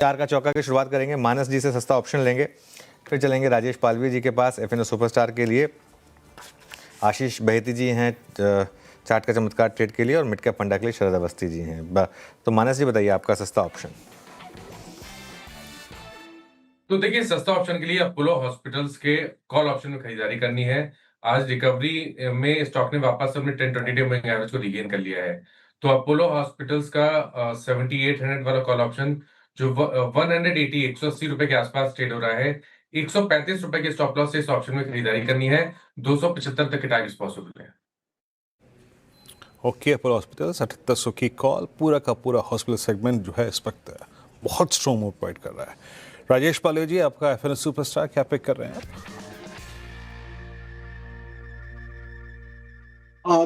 चार का चौका की शुरुआत करेंगे, मानस जी से सस्ता ऑप्शन लेंगे, फिर चलेंगे राजेश पालवी जी के पास एफएनओ सुपरस्टार के लिए, आशीष बहेती जी हैं चार्ट का चमत्कार ट्रेड के लिए, और मिड कैप फंडा के लिए शरद अवस्थी जी हैं। तो मानस जी बताइए आपका सस्ता ऑप्शन। तो देखिए, सस्ता ऑप्शन के लिए अपोलो हॉस्पिटल्स के कॉल ऑप्शन में खरीदारी करनी है। आज रिकवरी में स्टॉक ने वापस अपने 10-20 मूविंग एवरेज को रिगेन कर लिया है। तो अपोलो हॉस्पिटल्स का 7800 वाला कॉल ऑप्शन जो 180 रुपए के आसपास ट्रेड हो रहा है, 135 रुपए के स्टॉप लॉस से इस ऑप्शन में खरीदारी करनी है। 275 तक के टारगेट्स पॉसिबल है। ओके, अपोलो हॉस्पिटल 7800 की कॉल, पूरा का पूरा हॉस्पिटल सेगमेंट जो है इस वक्त बहुत स्ट्रॉन्ग मूव प्रोवाइड कर रहा है। राजेश पाले जी, आपका एफएनओ सुपरस्टार क्या पिक कर रहे हैं आप?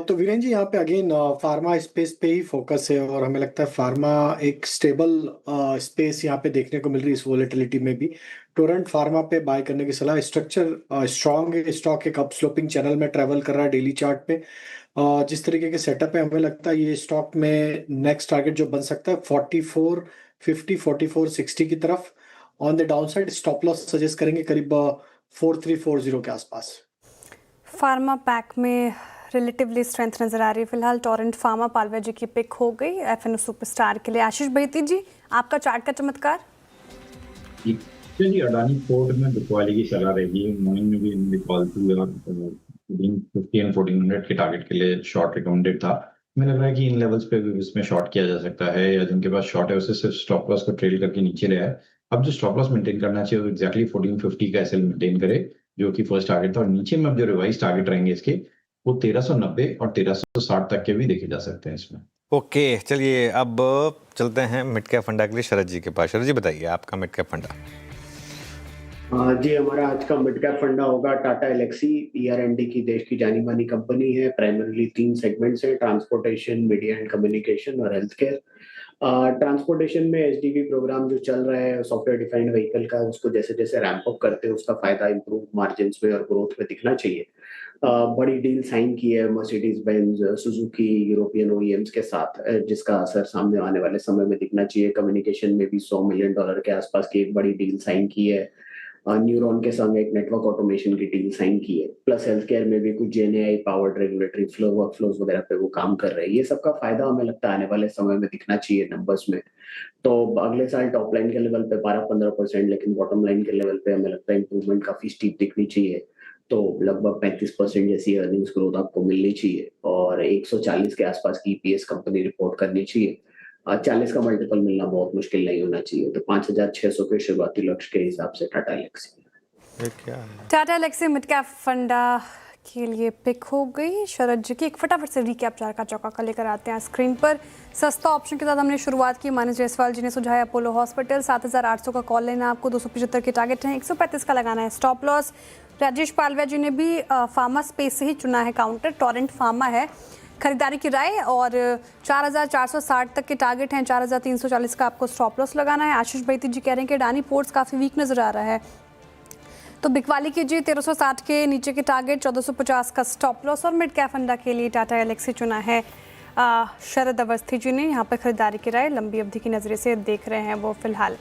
तो वीरेन जी, यहाँ पे अगेन फार्मा स्पेस पे ही फोकस है और हमें लगता है फार्मा एक स्टेबल स्पेस यहाँ पे देखने को मिल रही है इस वोलेटिलिटी में भी। टोरेंट फार्मा पे बाय करने की सलाह। स्ट्रक्चर स्ट्रॉन्ग है, स्टॉक एक अप स्लोपिंग चैनल में ट्रेवल कर रहा है डेली चार्ट पे। जिस तरीके के सेटअप है, हमें लगता है ये स्टॉक में नेक्स्ट टारगेट जो बन सकता है 4450 4460 की तरफ। On the downside stop loss suggest करेंगे करीब 4340 के आसपास। फार्मा पैक में रिलेटिवली स्ट्रेंथ नजर आ रही है फिलहाल। टोरेंट फार्मा पालवे जी की पिक हो गई एफएनओ सुपरस्टार के लिए। आशीष बहेती जी, आपका चार्ट का चमत्कार। जी, अडानी पोर्ट में बिकवाली की सलाह रहेगी। मॉर्निंग में भी इनकी कॉल थी और 15 एंड 1400 के टारगेट के लिए शॉर्ट रिकमेंडेड था। मुझे लग रहा है कि इन लेवल्स पे भी इसमें शॉर्ट किया जा सकता है, या जिनके पास शॉर्ट है उसे सिर्फ स्टॉप लॉस को ट्रेल करके नीचे ले आए। अब जो स्टॉप लॉस मेंटेन करना चाहिए वो एक्जैक्टली 1450 का एसएल मेंटेन करे, जो कि फर्स्ट टारगेट था। और नीचे में अब जो रिवाइज टारगेट रहेंगे इसके, वो 1390 और 1360 तक के भी देखे जा सकते हैं इसमें। ओके, चलिए अब चलते हैं मिड कैप फंडा के लिए शरद जी के पास। शरद जी बताइए आपका मिड कैप फंडा। जी, हमारा आज का मिड कैप फंडा होगा टाटा एलेक्सी। ER&D की देश की जानी मानी कंपनी है। प्राइमरीली 3 सेगमेंट्स हैं, ट्रांसपोर्टेशन, मीडिया एंड कम्युनिकेशन और हेल्थ केयर। ट्रांसपोर्टेशन में SDV प्रोग्राम जो चल रहा है सॉफ्टवेयर डिफाइंड व्हीकल का, उसको जैसे जैसे रैंप अप करते हैं उसका फायदा इंप्रूव मार्जिन में और ग्रोथ में दिखना चाहिए। बड़ी डील साइन की है Mercedes Benz, Suzuki, European OEMs के साथ, जिसका असर सामने आने वाले समय में दिखना चाहिए। कम्युनिकेशन में भी $100 मिलियन के आसपास की एक बड़ी डील साइन की है। न्यूरॉन के संग एक नेटवर्क ऑटोमेशन की डील साइन की है। प्लस हेल्थ केयर में भी कुछ GenAI powered regulatory flow workflows वगैरह पे वो काम कर रहे हैं। ये सबका फायदा हमें लगता है आने वाले समय में दिखना चाहिए नंबर्स में। तो अगले साल टॉप लाइन के लेवल पे 12-15%, लेकिन बॉटम लाइन के लेवल पे हमें लगता है इंप्रूवमेंट काफी स्टीप दिखनी चाहिए। तो लगभग 35% जैसी अर्निंग्स ग्रोथ आपको मिलनी चाहिए और 140 के आसपास की EPS कंपनी रिपोर्ट करनी चाहिए। 40 का मल्टीपल मिलना बहुत मुश्किल नहीं होना चाहिए। तो 5600 के शुरुआती लक्ष्य के हिसाब से टाटा एलेक्सी। टाटा एलेक्सी मिड कैप फंडा के लिए पिक हो गई शरद जी की। एक फटाफट से रिकैप चार का चौका का लेकर आते हैं स्क्रीन पर। सस्ता ऑप्शन के साथ हमने शुरुआत की। मानस जायसवाल जी ने सुझाया अपोलो हॉस्पिटल, 7800 का कॉल लेना आपको, 275 के टारगेट हैं, 135 का लगाना है स्टॉप लॉस। राजेश पालवे जी ने भी फार्मा स्पेस से ही चुना है काउंटर, टोरेंट फार्मा है खरीदारी की राय, और 4460 तक के टारगेट हैं, 4340 का आपको स्टॉप लॉस लगाना है। आशीष बहेती जी कह रहे हैं कि अडानी पोर्ट्स काफ़ी वीक नज़र आ रहा है, तो बिकवाली कीजिए। 1360 के नीचे के टारगेट, 1450 का स्टॉप लॉस। और मिड कैप फंडा के लिए टाटा एलेक्सी चुना है शरद अवस्थी जी ने। यहाँ पर खरीदारी की राय लंबी अवधि की नज़रिए से देख रहे हैं वो फिलहाल।